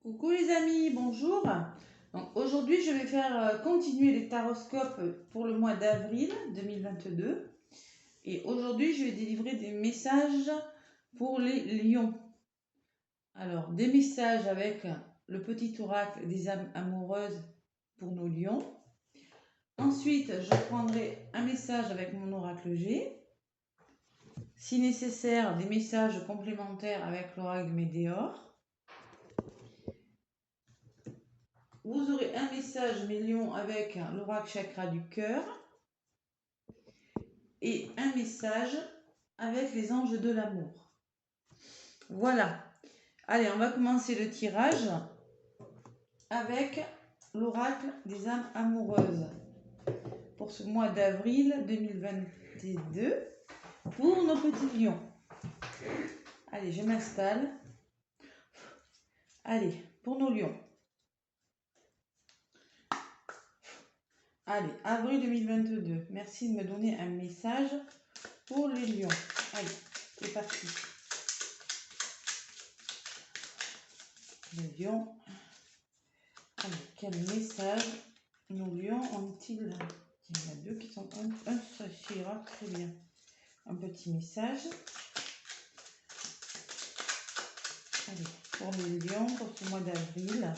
Coucou les amis, bonjour. Donc aujourd'hui, je vais faire continuer les taroscopes pour le mois d'avril 2022. Et aujourd'hui, je vais délivrer des messages pour les lions. Alors, des messages avec le petit oracle des âmes amoureuses pour nos lions. Ensuite, je prendrai un message avec mon oracle G. Si nécessaire, des messages complémentaires avec l'oracle Médéor. Vous aurez un message, mes lions, avec l'oracle chakra du cœur et un message avec les anges de l'amour. Voilà. Allez, on va commencer le tirage avec l'oracle des âmes amoureuses pour ce mois d'avril 2022 pour nos petits lions. Allez, je m'installe. Allez, pour nos lions. Allez, avril 2022. Merci de me donner un message pour les lions. Allez, c'est parti. Les lions. Allez, quel message nos lions ont-ils? Il y en a deux qui sont... Un suffira très bien. Un petit message. Allez, pour les lions, pour ce mois d'avril.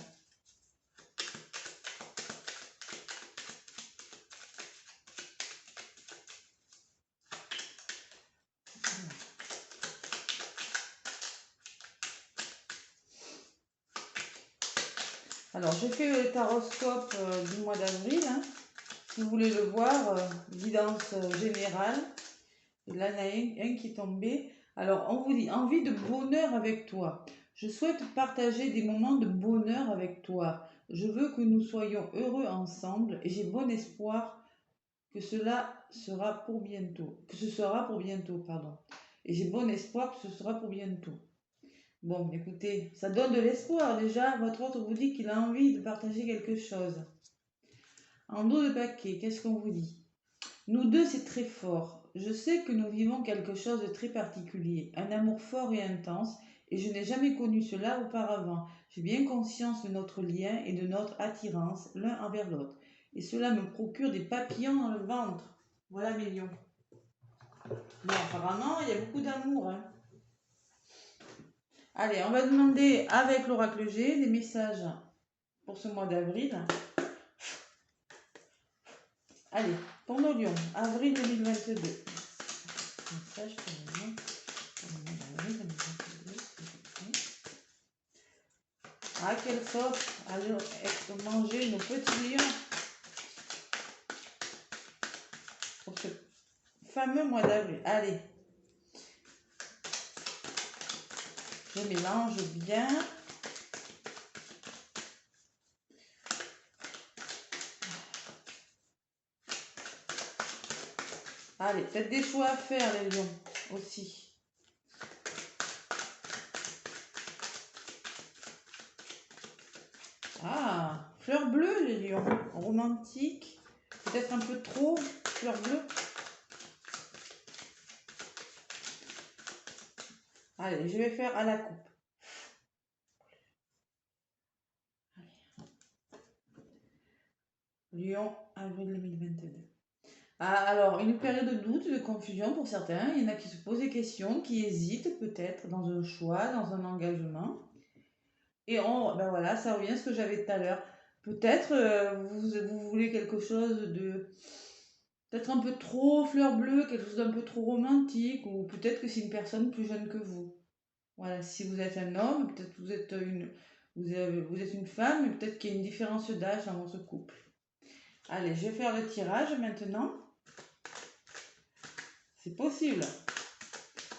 Alors, j'ai fait le taroscope du mois d'avril. Hein. Si vous voulez le voir, guidance générale. Et là, il y en a un qui est tombé. Alors, on vous dit, envie de bonheur avec toi. Je souhaite partager des moments de bonheur avec toi. Je veux que nous soyons heureux ensemble et j'ai bon espoir que cela sera pour bientôt. Que ce sera pour bientôt, pardon. Et j'ai bon espoir que ce sera pour bientôt. Bon, écoutez, ça donne de l'espoir déjà. Votre autre vous dit qu'il a envie de partager quelque chose. En dos de paquet, qu'est-ce qu'on vous dit? Nous deux, c'est très fort. Je sais que nous vivons quelque chose de très particulier, un amour fort et intense, et je n'ai jamais connu cela auparavant. J'ai bien conscience de notre lien et de notre attirance l'un envers l'autre. Et cela me procure des papillons dans le ventre. Voilà mes lions. Bon, apparemment, il y a beaucoup d'amour. Hein. Allez, on va demander avec l'oracle G des messages pour ce mois d'avril. Allez, pour nos lions, avril 2022. Message pour les lions. Ah, quelle sauce! Allons manger nos petits lions pour ce fameux mois d'avril. Allez, je mélange bien. Allez, peut-être des choix à faire, les lions, aussi. Ah, fleur bleue, les lions, romantique. Peut-être un peu trop, fleur bleue. Allez, je vais faire à la coupe. Lion, avril 2022. Ah, alors, une période de doute, de confusion pour certains. Il y en a qui se posent des questions, qui hésitent peut-être dans un choix, dans un engagement. Et ben voilà, ça revient à ce que j'avais tout à l'heure. Peut-être vous voulez quelque chose de peut-être un peu trop fleur bleue, quelque chose d'un peu trop romantique, ou peut-être que c'est une personne plus jeune que vous. Voilà, si vous êtes un homme, peut-être que vous êtes une femme, mais peut-être qu'il y a une différence d'âge dans votre couple. Allez, je vais faire le tirage maintenant. C'est possible.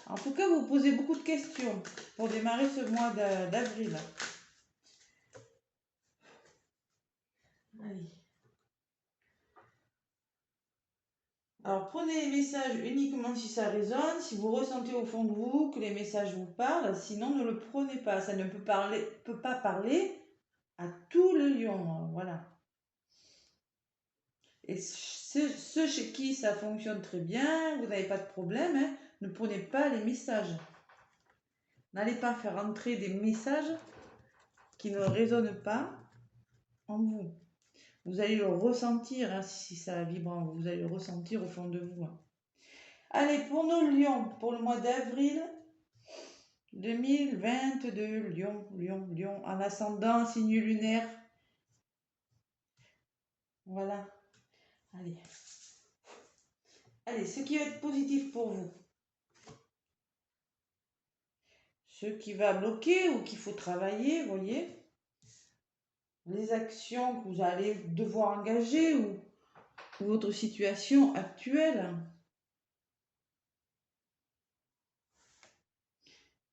En tout cas, vous posez beaucoup de questions pour démarrer ce mois d'avril. Allez. Alors, prenez les messages uniquement si ça résonne, si vous ressentez au fond de vous que les messages vous parlent, sinon ne le prenez pas. Ça ne peut pas parler à tous les lions. Voilà. Et ceux chez qui ça fonctionne très bien, vous n'avez pas de problème, hein, ne prenez pas les messages. N'allez pas faire entrer des messages qui ne résonne pas en vous. Vous allez le ressentir, hein, si ça vibre en vous, vous allez le ressentir au fond de vous. Hein. Allez, pour nos lions, pour le mois d'avril 2022, Lion, en ascendant, signe lunaire. Voilà. Allez. Allez, ce qui va être positif pour vous. Ce qui va bloquer ou qu'il faut travailler, vous voyez. Les actions que vous allez devoir engager ou votre situation actuelle.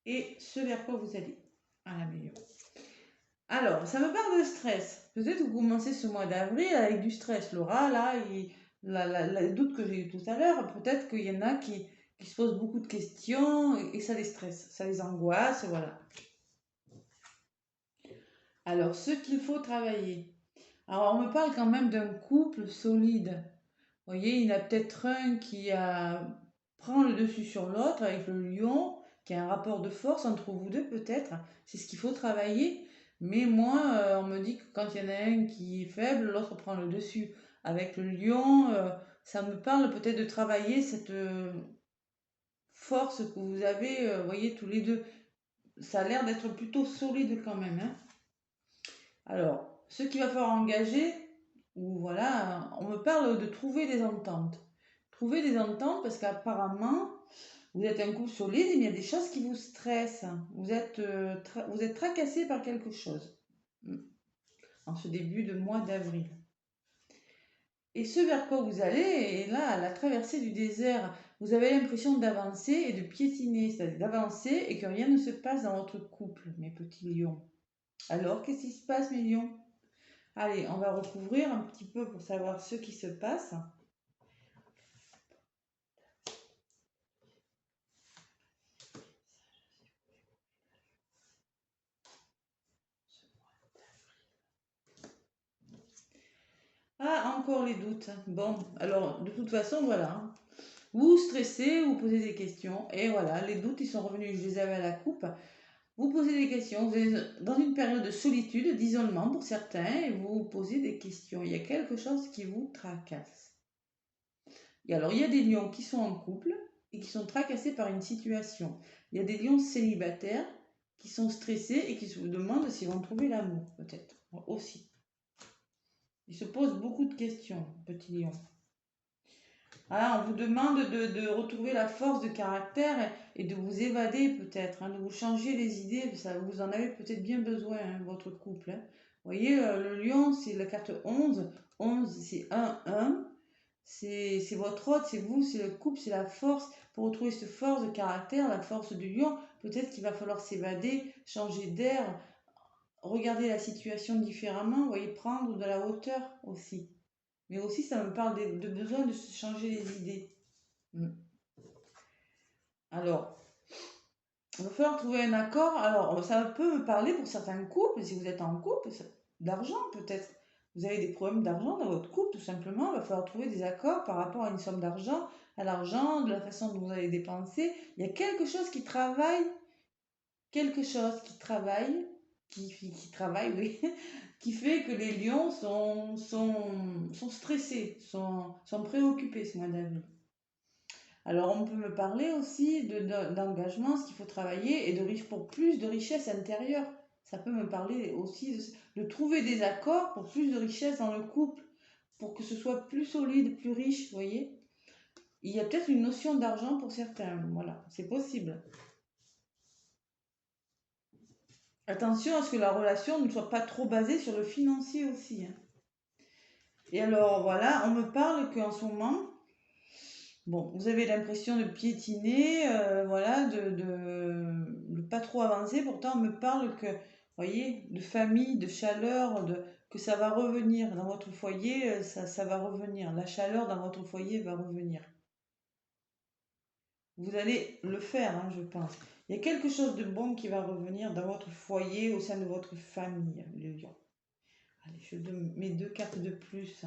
Et ce vers quoi vous allez à la meilleure. Alors, ça me parle de stress. Peut-être que vous commencez ce mois d'avril avec du stress. Laura, là, le doute que j'ai eu tout à l'heure, peut-être qu'il y en a qui se posent beaucoup de questions et ça les stresse, ça les angoisse, voilà. Alors, ce qu'il faut travailler. Alors, on me parle quand même d'un couple solide. Vous voyez, il y en a peut-être un qui prend le dessus sur l'autre avec le lion, qui a un rapport de force entre vous deux peut-être. C'est ce qu'il faut travailler. Mais moi, on me dit que quand il y en a un qui est faible, l'autre prend le dessus. Avec le lion, ça me parle peut-être de travailler cette force que vous avez, vous voyez, tous les deux. Ça a l'air d'être plutôt solide quand même. Hein. Alors, ce qu'il va falloir engager, ou voilà, on me parle de trouver des ententes. Trouver des ententes parce qu'apparemment, vous êtes un couple solide, mais il y a des choses qui vous stressent. Vous êtes tracassé par quelque chose en ce début de mois d'avril. Et ce vers quoi vous allez est là, à la traversée du désert. Vous avez l'impression d'avancer et de piétiner, c'est-à-dire d'avancer et que rien ne se passe dans votre couple, mes petits lions. Alors, qu'est-ce qui se passe, mes lions? Allez, on va recouvrir un petit peu pour savoir ce qui se passe. Ah, encore les doutes. Bon, alors, de toute façon, voilà. Vous stressez, vous posez des questions, et voilà, les doutes, ils sont revenus, je les avais à la coupe. Vous posez des questions, vous êtes dans une période de solitude, d'isolement pour certains, et vous vous posez des questions. Il y a quelque chose qui vous tracasse. Et alors, il y a des lions qui sont en couple et qui sont tracassés par une situation. Il y a des lions célibataires qui sont stressés et qui se demandent s'ils vont trouver l'amour, peut-être, aussi. Ils se posent beaucoup de questions, petits lions. Ah, on vous demande de retrouver la force de caractère et de vous évader peut-être, hein, de vous changer les idées, ça, vous en avez peut-être bien besoin, hein, votre couple. Hein. Vous voyez, le lion, c'est la carte 11. 11, c'est 1, c'est votre hôte, c'est vous, c'est le couple, c'est la force. Pour retrouver cette force de caractère, la force du lion, peut-être qu'il va falloir s'évader, changer d'air, regarder la situation différemment, vous voyez, prendre de la hauteur aussi. Mais aussi, ça me parle de besoin de se changer les idées. Alors, il va falloir trouver un accord. Alors, ça peut me parler pour certains couples, si vous êtes en couple, d'argent peut-être. Vous avez des problèmes d'argent dans votre couple, tout simplement. Il va falloir trouver des accords par rapport à une somme d'argent, à l'argent, de la façon dont vous allez dépenser. Il y a quelque chose qui travaille, qui travaille, oui, qui fait que les lions sont stressés, sont préoccupés ce mois d'avril. Alors, on peut me parler aussi d'engagement, ce qu'il faut travailler, et pour plus de richesse intérieure. Ça peut me parler aussi de trouver des accords pour plus de richesse dans le couple, pour que ce soit plus solide, plus riche, vous voyez. Il y a peut-être une notion d'argent pour certains, voilà, c'est possible. Attention à ce que la relation ne soit pas trop basée sur le financier aussi. Hein. Et alors, voilà, on me parle qu'en ce moment, bon, vous avez l'impression de piétiner, voilà, de pas trop avancer. Pourtant, on me parle que, vous voyez, de famille, de chaleur, que ça va revenir dans votre foyer, ça va revenir. La chaleur dans votre foyer va revenir. Vous allez le faire, hein, je pense. Il y a quelque chose de bon qui va revenir dans votre foyer, au sein de votre famille, le lion. Allez, je mets 2 cartes de plus.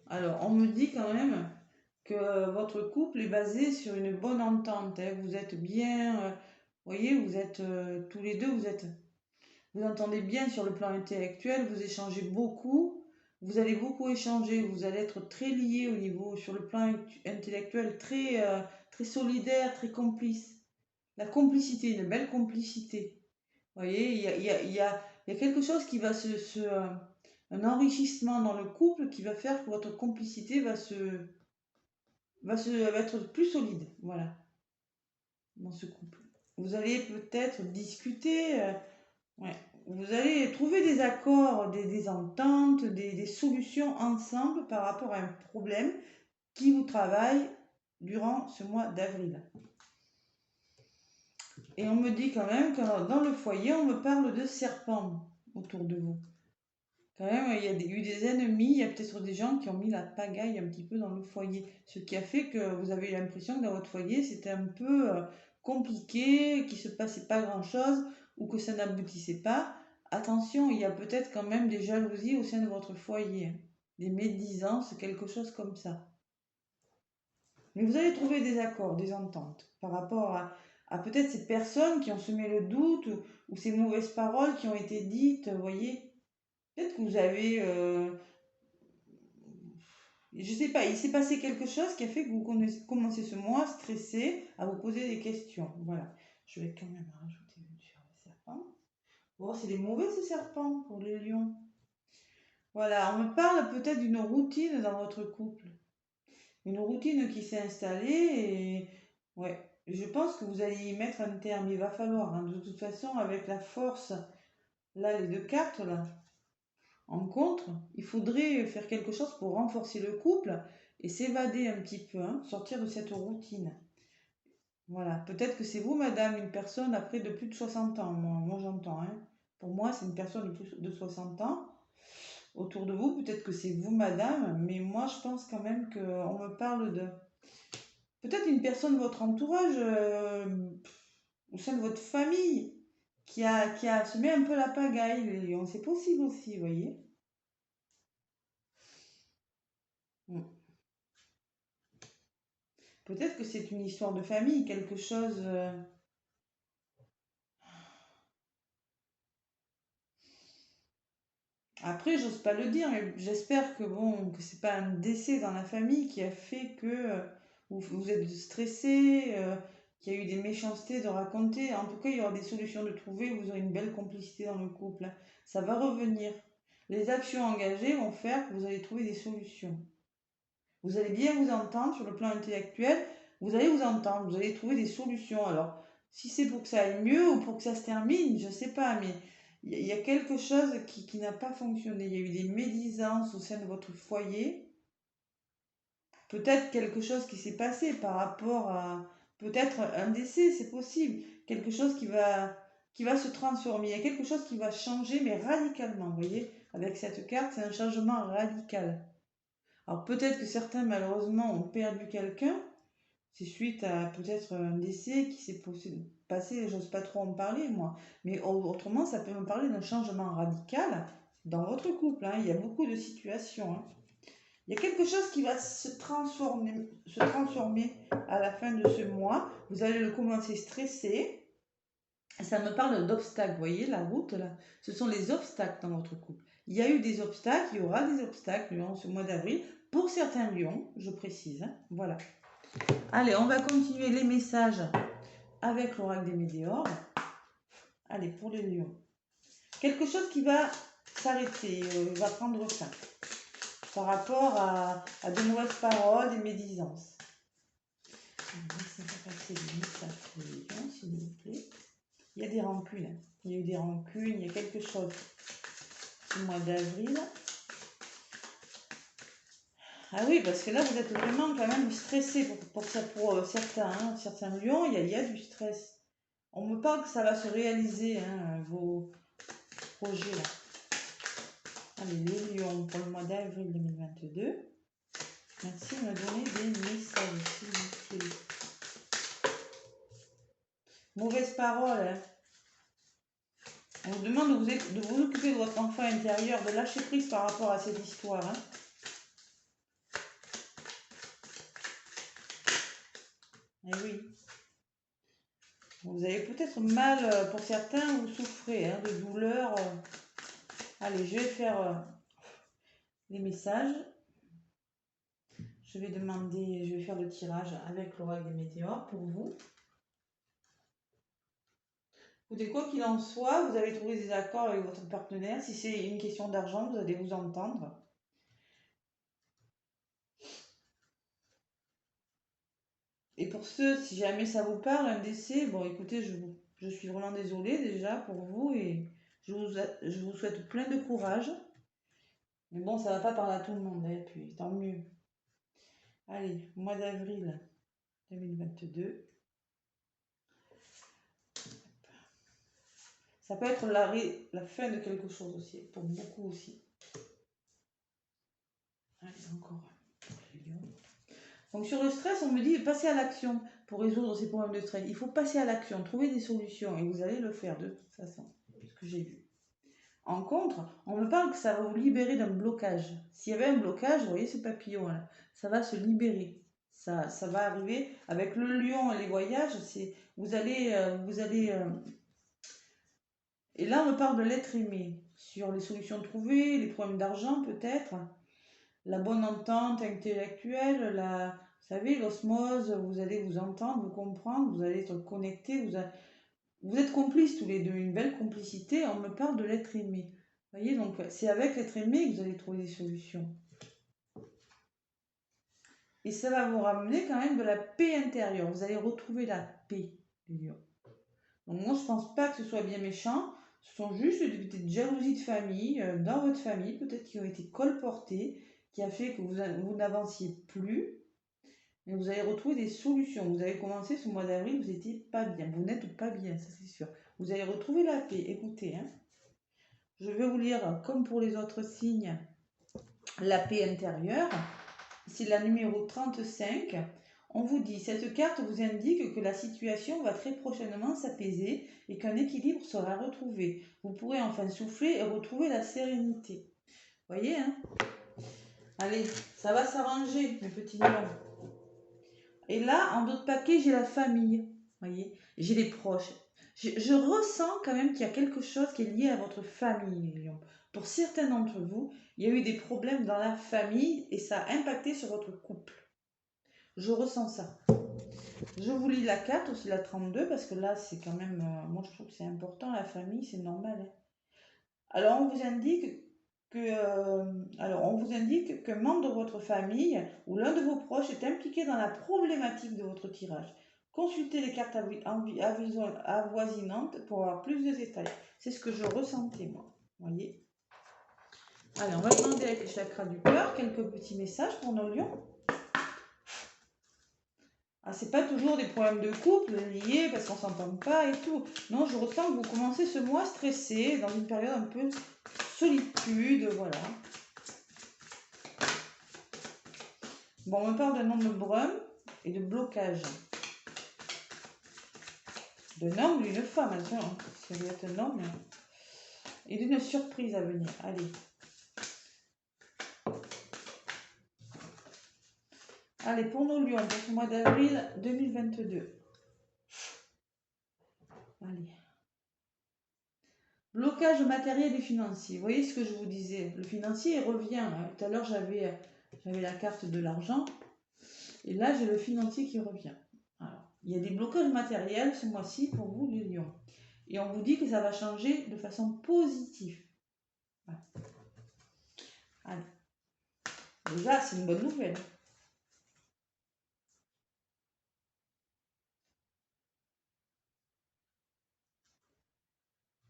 Alors, on me dit quand même que votre couple est basé sur une bonne entente, hein. Vous êtes bien, vous voyez, vous êtes tous les deux, vous entendez bien sur le plan intellectuel, vous échangez beaucoup, vous allez beaucoup échanger, vous allez être très liés au niveau, sur le plan intellectuel, très solidaire, très complice. La complicité, une belle complicité. Vous voyez, il y a quelque chose qui va un enrichissement dans le couple qui va faire que votre complicité va être plus solide, voilà, dans ce couple. Vous allez peut-être discuter, ouais, vous allez trouver des accords, des ententes, des solutions ensemble par rapport à un problème qui vous travaille durant ce mois d'avril. Et on me dit quand même que dans le foyer, on me parle de serpents autour de vous. Quand même, il y a eu des ennemis, il y a peut-être des gens qui ont mis la pagaille un petit peu dans le foyer. Ce qui a fait que vous avez eu l'impression que dans votre foyer, c'était un peu compliqué, qu'il ne se passait pas grand-chose ou que ça n'aboutissait pas. Attention, il y a peut-être quand même des jalousies au sein de votre foyer, hein. Des médisances, quelque chose comme ça. Mais vous allez trouver des accords, des ententes par rapport à peut-être ces personnes qui ont semé le doute ou ces mauvaises paroles qui ont été dites, vous voyez. Peut-être que vous avez, je sais pas, il s'est passé quelque chose qui a fait que vous commencez ce mois stressé à vous poser des questions. Voilà. Je vais quand même rajouter une sur le serpent. Oh, c'est des mauvais ces serpents pour les lions. Voilà, on me parle peut-être d'une routine dans votre couple. Une routine qui s'est installée et ouais, je pense que vous allez y mettre un terme. Il va falloir, hein, de toute façon, avec la force, là, les deux cartes, là, en contre, il faudrait faire quelque chose pour renforcer le couple et s'évader un petit peu, hein, sortir de cette routine. Voilà, peut-être que c'est vous, madame, une personne après de plus de 60 ans, moi j'entends, hein. Pour moi, c'est une personne de plus de 60 ans autour de vous, peut-être que c'est vous, madame, mais moi je pense quand même qu'on me parle de peut-être une personne de votre entourage, au sein de votre famille, qui a semé un peu la pagaille, les lions. C'est possible aussi, vous voyez. Mm. Peut-être que c'est une histoire de famille, quelque chose. Après, j'ose pas le dire, mais j'espère que bon, que c'est pas un décès dans la famille qui a fait que vous êtes stressé, qu'il y a eu des méchancetés de raconter. En tout cas, il y aura des solutions de trouver, vous aurez une belle complicité dans le couple, hein. Ça va revenir. Les actions engagées vont faire que vous allez trouver des solutions. Vous allez bien vous entendre sur le plan intellectuel, vous allez vous entendre, vous allez trouver des solutions. Alors, si c'est pour que ça aille mieux ou pour que ça se termine, je ne sais pas, mais il y a quelque chose qui n'a pas fonctionné. Il y a eu des médisances au sein de votre foyer. Peut-être quelque chose qui s'est passé par rapport à peut-être un décès, c'est possible. Quelque chose qui va se transformer. Il y a quelque chose qui va changer, mais radicalement. Vous voyez, avec cette carte, c'est un changement radical. Alors peut-être que certains malheureusement ont perdu quelqu'un, c'est suite à peut-être un décès qui s'est passé, j'ose pas trop en parler moi, mais autrement ça peut me parler d'un changement radical dans votre couple, hein. Il y a beaucoup de situations, hein. Il y a quelque chose qui va se transformer à la fin de ce mois. Vous allez le commencer stressé. Ça me parle d'obstacles, vous voyez la route là, ce sont les obstacles dans votre couple. Il y a eu des obstacles, il y aura des obstacles durant ce mois d'avril, pour certains lions, je précise, hein. Voilà. Allez, on va continuer les messages avec l'oracle des météores. Allez, pour les lions. Quelque chose qui va s'arrêter, va prendre fin, par rapport à de mauvaises paroles, des médisances. Laissez-moi passer les messages pour les lions, s'il vous plaît. Il y a des rancunes. Il y a eu des rancunes, il y a quelque chose au mois d'avril. Ah oui, parce que là, vous êtes vraiment quand même stressé pour certains, hein, certains lions, il y a du stress. On me parle que ça va se réaliser, hein, vos projets là. Allez, les lions pour le mois d'avril 2022. Merci de me donner des messages, s'il vous plaît. Mauvaise parole, hein. On vous demande de vous occuper de votre enfant intérieur, de lâcher prise par rapport à cette histoire, hein. Eh oui. Vous avez peut-être mal, pour certains, vous souffrez hein, de douleurs. Allez, je vais faire les messages. Je vais faire le tirage avec l'oracle des météores pour vous. Écoutez, quoi qu'il en soit, vous avez trouvé des accords avec votre partenaire. Si c'est une question d'argent, vous allez vous entendre. Et pour ceux, si jamais ça vous parle, un décès, bon écoutez, je suis vraiment désolée déjà pour vous et je vous souhaite plein de courage. Mais bon, ça va pas parler à tout le monde, hein, puis tant mieux. Allez, mois d'avril 2022. Ça peut être la fin de quelque chose aussi, pour beaucoup aussi. Allez, encore. Donc sur le stress, on me dit de passer à l'action pour résoudre ces problèmes de stress. Il faut passer à l'action, trouver des solutions et vous allez le faire de toute façon, ce que j'ai vu. En contre, on me parle que ça va vous libérer d'un blocage. S'il y avait un blocage, vous voyez ce papillon là, ça va se libérer. Ça va arriver avec le lion et les voyages. Et là, on me parle de l'être aimé, sur les solutions trouvées, les problèmes d'argent peut-être, la bonne entente intellectuelle, vous savez, l'osmose, vous allez vous entendre, vous comprendre, vous allez être connectés, vous êtes complices tous les deux, une belle complicité, on me parle de l'être aimé. Vous voyez, donc c'est avec l'être aimé que vous allez trouver des solutions. Et ça va vous ramener quand même de la paix intérieure, vous allez retrouver la paix, les lions. Donc moi, je pense pas que ce soit bien méchant, ce sont juste des petites jalousies de famille, dans votre famille, peut-être qui ont été colportées, qui a fait que vous n'avanciez plus, mais vous allez retrouver des solutions. Vous avez commencé ce mois d'avril, vous n'étiez pas bien, vous n'êtes pas bien, ça c'est sûr. Vous allez retrouver la paix, écoutez, hein. Je vais vous lire, comme pour les autres signes, la paix intérieure. C'est la numéro 35. On vous dit, cette carte vous indique que la situation va très prochainement s'apaiser et qu'un équilibre sera retrouvé. Vous pourrez enfin souffler et retrouver la sérénité. Voyez, hein? Allez, ça va s'arranger, mes petits lions. Et là, en d'autres paquets, j'ai la famille. Voyez, j'ai les proches. Je ressens quand même qu'il y a quelque chose qui est lié à votre famille, les lions. Pour certains d'entre vous, il y a eu des problèmes dans la famille et ça a impacté sur votre couple. Je ressens ça. Je vous lis la carte, aussi la 32, parce que là, c'est quand même... moi, je trouve que c'est important, la famille, c'est normal. Hein. Alors, on vous indique qu'un membre de votre famille ou l'un de vos proches est impliqué dans la problématique de votre tirage. Consultez les cartes avoisinantes pour avoir plus de détails. C'est ce que je ressentais, moi. Voyez. Allez, on va demander avec les chakras du cœur quelques petits messages pour nos lions. Ah, c'est pas toujours des problèmes de couple liés parce qu'on s'entend pas et tout. Non, je ressens que vous commencez ce mois stressé, dans une période un peu solitude, voilà. Bon, on me parle d'un homme brun et de blocage. D'un homme ou d'une femme, attention, hein. Ça doit être un homme. Et d'une surprise à venir. Allez. Allez, pour nos lions, pour ce mois d'avril 2022. Allez. Blocage matériel et financier. Vous voyez ce que je vous disais. Le financier, il revient. Hein. Tout à l'heure, j'avais la carte de l'argent. Et là, j'ai le financier qui revient. Alors, il y a des blocages matériels ce mois-ci pour vous, les lions. Et on vous dit que ça va changer de façon positive. Voilà. Allez. Déjà, c'est une bonne nouvelle.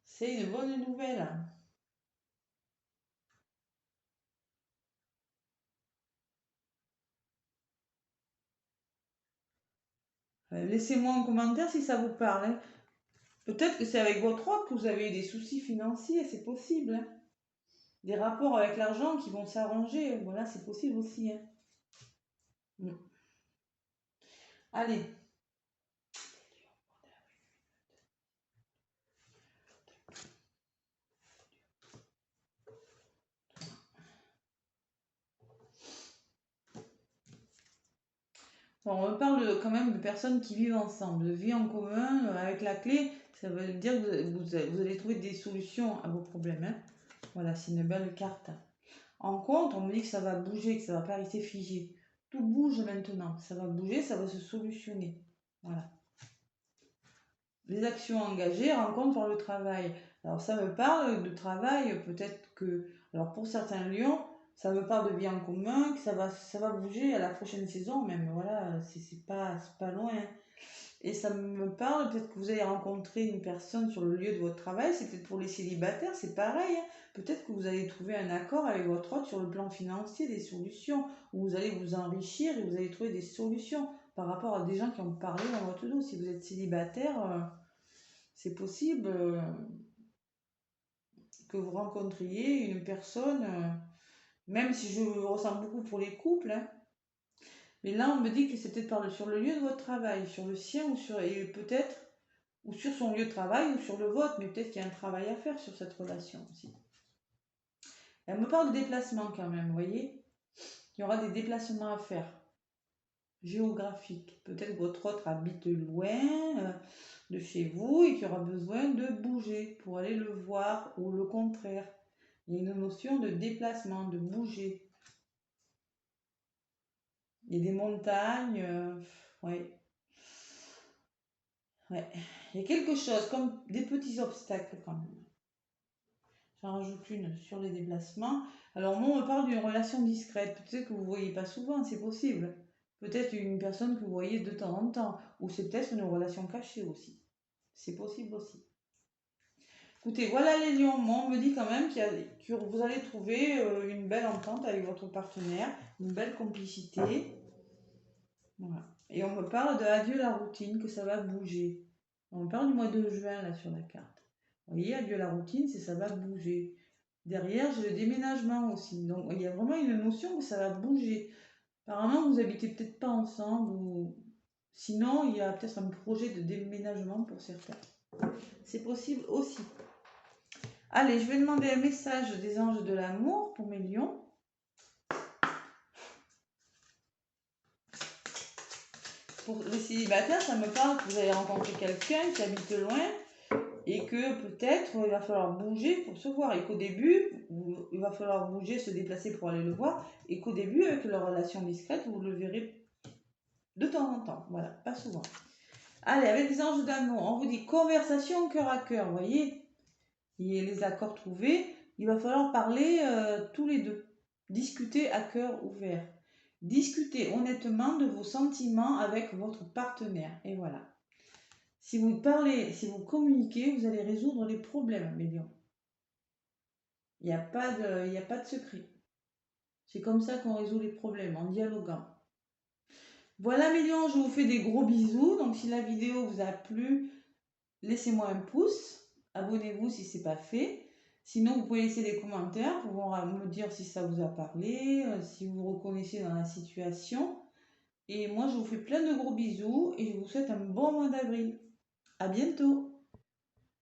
C'est une bonne nouvelle. Laissez-moi en commentaire si ça vous parle. Hein. Peut-être que c'est avec votre offre que vous avez eu des soucis financiers, c'est possible. Hein. Des rapports avec l'argent qui vont s'arranger, voilà, c'est possible aussi. Hein. Allez. Bon, on me parle, quand même de personnes qui vivent ensemble, de vie en commun, avec la clé, ça veut dire que vous allez trouver des solutions à vos problèmes. Hein. Voilà, c'est une belle carte. En contre, on me dit que ça va bouger, que ça va pas rester figé. Tout bouge maintenant, ça va bouger, ça va se solutionner. Voilà. Les actions engagées rencontrent par le travail. Alors ça me parle de travail, peut-être que, alors pour certains lions, ça me parle de vie en commun, que ça va bouger à la prochaine saison même, voilà, c'est pas loin. Et ça me parle, peut-être que vous allez rencontrer une personne sur le lieu de votre travail, c'est peut-être pour les célibataires, c'est pareil. Hein. Peut-être que vous allez trouver un accord avec votre hôte sur le plan financier, des solutions, où vous allez vous enrichir et vous allez trouver des solutions par rapport à des gens qui ont parlé dans votre dos. Si vous êtes célibataire, c'est possible que vous rencontriez une personne, même si je ressens beaucoup pour les couples, hein, mais là on me dit que c'est peut-être sur le lieu de votre travail, sur le sien et peut-être ou sur son lieu de travail ou sur le vôtre, mais peut-être qu'il y a un travail à faire sur cette relation aussi. Elle me parle de déplacement quand même, vous voyez. Il y aura des déplacements à faire, géographiques. Peut-être que votre autre habite loin de chez vous et qu'il y aura besoin de bouger pour aller le voir ou le contraire. Il y a une notion de déplacement, de bouger. Il y a des montagnes, ouais. Ouais. Il y a quelque chose comme des petits obstacles quand même. J'en rajoute une sur les déplacements. Alors moi, on me parle d'une relation discrète. Peut-être que vous ne voyez pas souvent, c'est possible. Peut-être une personne que vous voyez de temps en temps. Ou c'est peut-être une relation cachée aussi. C'est possible aussi. Écoutez, voilà les lions. Moi, on me dit quand même que vous allez trouver une belle entente avec votre partenaire, une belle complicité. Voilà. Et on me parle de adieu la routine, que ça va bouger. On me parle du mois de juin là sur la carte. Vous voyez, adieu la routine, c'est ça va bouger. Derrière, j'ai le déménagement aussi. Donc, il y a vraiment une notion que ça va bouger. Apparemment, vous habitez peut-être pas ensemble ou sinon, il y a peut-être un projet de déménagement pour certains. C'est possible aussi. Allez, je vais demander un message des anges de l'amour pour mes lions. Pour les célibataires, ça me parle que vous allez rencontrer quelqu'un qui habite loin et que peut-être il va falloir bouger pour se voir et qu'au début, il va falloir bouger, se déplacer pour aller le voir et qu'au début, avec leur relation discrète, vous le verrez de temps en temps. Voilà, pas souvent. Allez, avec les anges d'amour, on vous dit conversation cœur à cœur, vous voyez, et les accords trouvés, il va falloir parler tous les deux, discuter à cœur ouvert. Discutez honnêtement de vos sentiments avec votre partenaire. Et voilà. Si vous parlez, si vous communiquez, vous allez résoudre les problèmes, mes lions. Il n'y a pas de secret. C'est comme ça qu'on résout les problèmes, en dialoguant. Voilà mes lions, je vous fais des gros bisous. Donc si la vidéo vous a plu, laissez-moi un pouce. Abonnez-vous si ce n'est pas fait. Sinon, vous pouvez laisser des commentaires pour me dire si ça vous a parlé, si vous vous reconnaissez dans la situation. Et moi, je vous fais plein de gros bisous et je vous souhaite un bon mois d'avril. À bientôt!